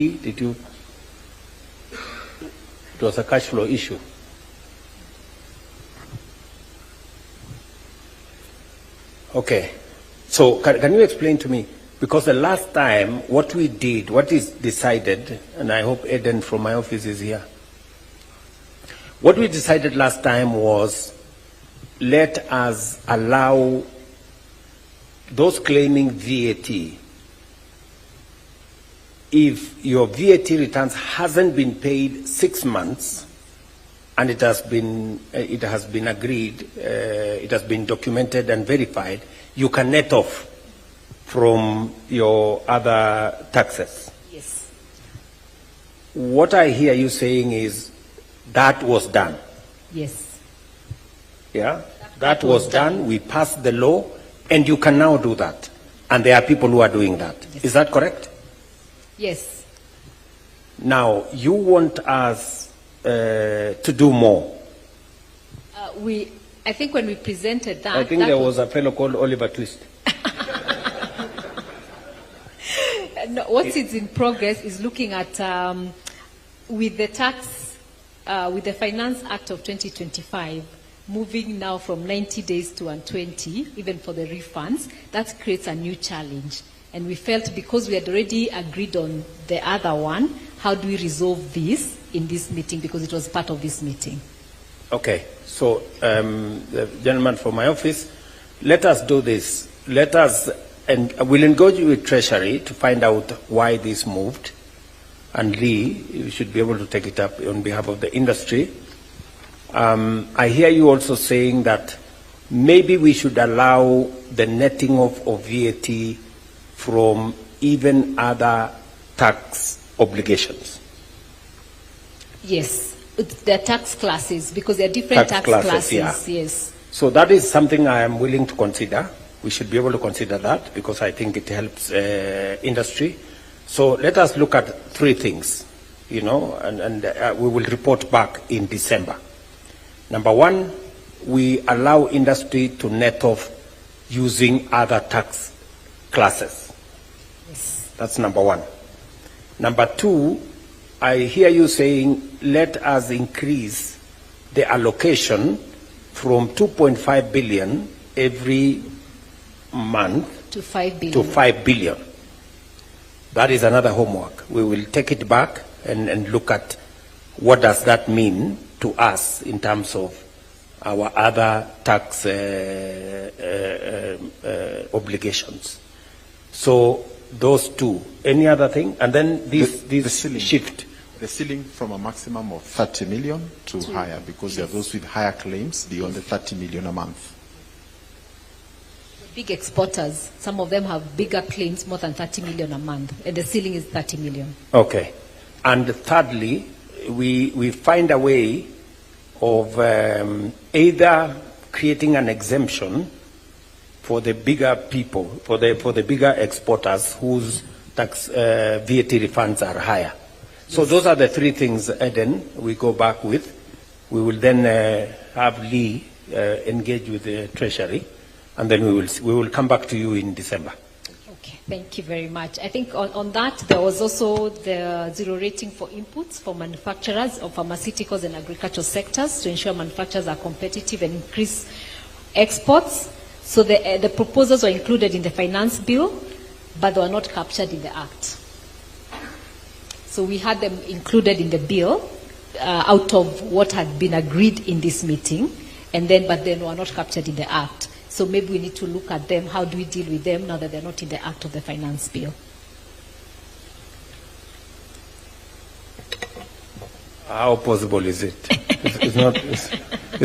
Did you? It was a cash flow issue. Okay. So can you explain to me? Because the last time, what we did, what is decided, and I hope Eden from my office is here. What we decided last time was, let us allow those claiming VAT, if your VAT returns hasn't been paid 6 months, and it has been agreed, it has been documented and verified, you can net off from your other taxes. Yes. What I hear you saying is that was done. Yes. Yeah? That was done. We passed the law, and you can now do that. And there are people who are doing that. Yes. Is that correct? Yes. Now, you want us to do more. I think when we presented that... I think there was a fellow called Oliver Twist. No, what is in progress is looking at, with the tax, with the Finance Act of 2025, moving now from 90 days to 120, even for the refunds, that creates a new challenge. And we felt because we had already agreed on the other one, how do we resolve this in this meeting, because it was part of this meeting. Okay, so the gentleman from my office, let us do this. Let us, and we'll engage with Treasury to find out why this moved. And Lee, you should be able to take it up on behalf of the industry. I hear you also saying that maybe we should allow the netting of VAT from even other tax obligations. Yes, they're tax classes, because they're different tax classes. Yeah. Yes. So that is something I am willing to consider. We should be able to consider that, because I think it helps industry. So let us look at 3 things, you know, and we will report back in December. Number 1, we allow industry to net off using other tax classes. Yes. That's number 1. Number 2, I hear you saying, let us increase the allocation from 2.5 billion every month To 5 billion. to 5 billion. That is another homework. We will take it back and look at what does that mean to us in terms of our other tax obligations. So those 2. Any other thing? And then this shift. The ceiling from a maximum of 30 million to higher, because there are those with higher claims beyond the 30 million a month. Big exporters, some of them have bigger claims, more than 30 million a month, and the ceiling is 30 million. Okay. And thirdly, we find a way of either creating an exemption for the bigger people, for the bigger exporters whose tax VAT refunds are higher. So those are the 3 things, Eden, we go back with. We will then have Lee engage with the Treasury, and then we will come back to you in December. Okay, thank you very much. I think on that, there was also the 0 rating for inputs for manufacturers of pharmaceuticals and agricultural sectors to ensure manufacturers are competitive and increase exports. So the proposals were included in the finance bill, but they were not captured in the act. So we had them included in the bill out of what had been agreed in this meeting, but then were not captured in the act. So maybe we need to look at them. How do we deal with them now that they're not in the act of the finance bill? How possible is it? It's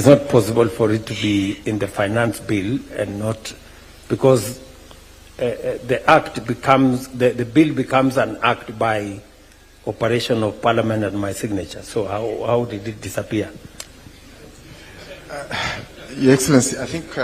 not possible for it to be in the finance bill and not, because the act becomes, the bill becomes an act by operation of Parliament and my signature. So how did it disappear? Your Excellency, I think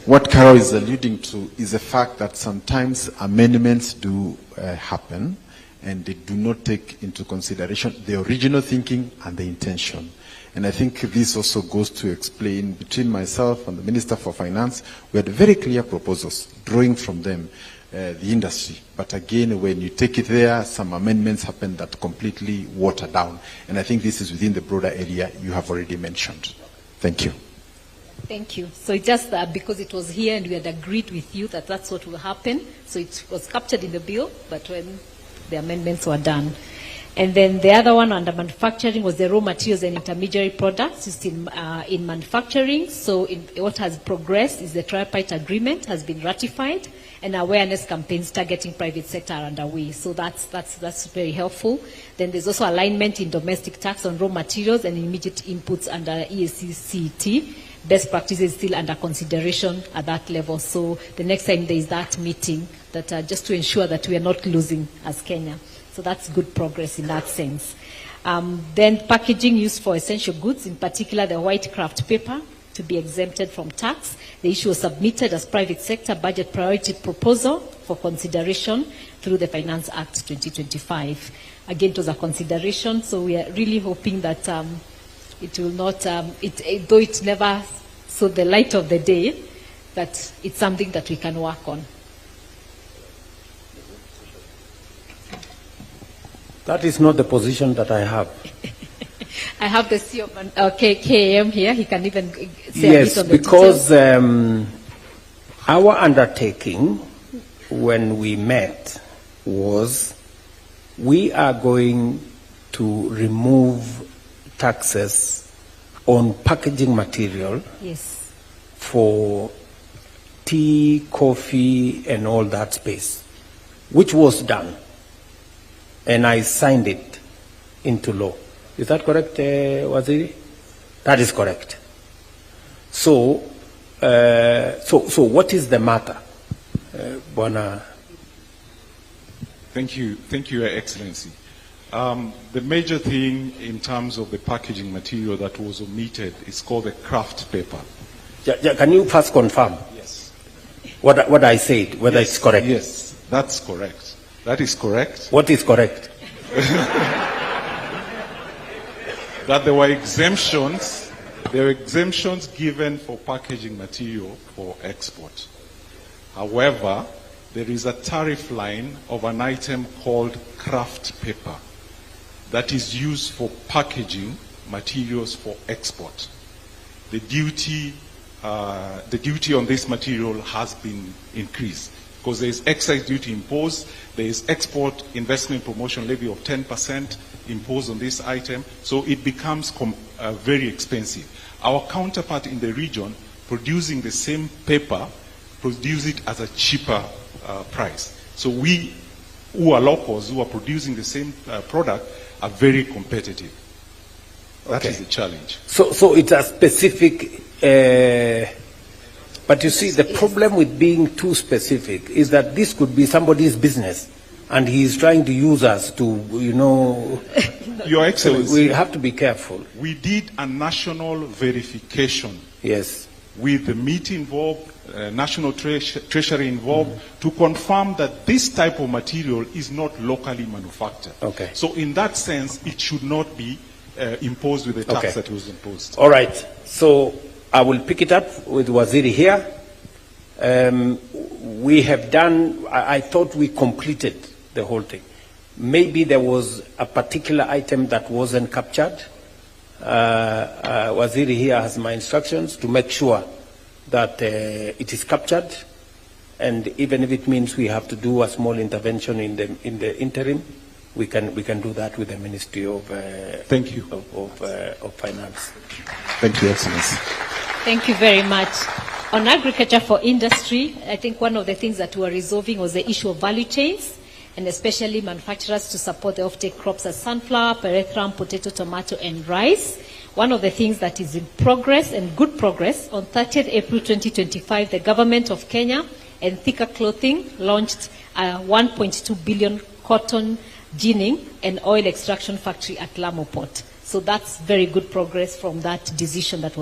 what Carol is alluding to is the fact that sometimes amendments do happen, and they do not take into consideration the original thinking and the intention. And I think this also goes to explain, between myself and the Minister for Finance, we had very clear proposals, drawing from them. the industry. But again, when you take it there, some amendments happen that completely water down. And I think this is within the broader area you have already mentioned. Thank you. Thank you. So it's just because it was here and we had agreed with you that that's what will happen. So it was captured in the bill, but when the amendments were done. And then the other one under manufacturing was the raw materials and intermediary products used in manufacturing. So what has progressed is the tripartite agreement has been ratified, and awareness campaigns targeting private sector are underway. So that's very helpful. Then there's also alignment in domestic tax on raw materials and immediate inputs under EACCT. Best practices still under consideration at that level. So the next time there is that meeting, that just to ensure that we are not losing as Kenya. So that's good progress in that sense. Then packaging used for essential goods, in particular the white kraft paper, to be exempted from tax. The issue was submitted as private sector budget priority proposal for consideration through the Finance Act 2025. Again, it was a consideration, so we are really hoping that it will not, though it never saw the light of the day, that it's something that we can work on. That is not the position that I have. I have the CEO of KAM here. He can even say yes, a bit on the because our undertaking when we met was we are going to remove taxes on packaging material for tea, coffee, and all that space, which was done. And I signed it into law. Is that correct, Waziri? That is correct. So, so what is the matter, Bwana? Thank you, Your Excellency. The major thing in terms of the packaging material that was omitted is called the kraft paper. Can you first confirm? Yes. What I said, whether it's correct? Yes, that's correct. That is correct. What is correct? That there were exemptions given for packaging material for export. However, there is a tariff line of an item called kraft paper that is used for packaging materials for export. The duty on this material has been increased because there is excise duty imposed, there is export investment promotion levy of 10% imposed on this item, so it becomes very expensive. Our counterpart in the region producing the same paper produce it at a cheaper price. So we, who are locals, who are producing the same product, are very competitive. That is the challenge. So it's a specific, but you see, the problem with being too specific is that this could be somebody's business, and he is trying to use us to, you know. Your Excellency, so we have to be careful. We did a national verification. Yes. With the MIT involved, National Treasury involved, to confirm that this type of material is not locally manufactured. Okay. So in that sense, it should not be imposed with the tax that was imposed. All right. So I will pick it up with Waziri here. We have done, I thought we completed the whole thing. Maybe there was a particular item that wasn't captured. Waziri here has my instructions to make sure that it is captured, and even if it means we have to do a small intervention in the interim, we can do that with the Ministry of Thank you. of Finance. Thank you, Excellency. Thank you very much. On agriculture for industry, I think one of the things that we were resolving was the issue of value chains, and especially manufacturers to support the offtake crops as sunflower, pyrethrum, potato, tomato, and rice. One of the things that is in progress, and good progress, on 30th April 2025, the government of Kenya and Thika Clothing launched a 1.2 billion cotton ginning and oil extraction factory at Lamu Port. So that's very good progress from that decision that was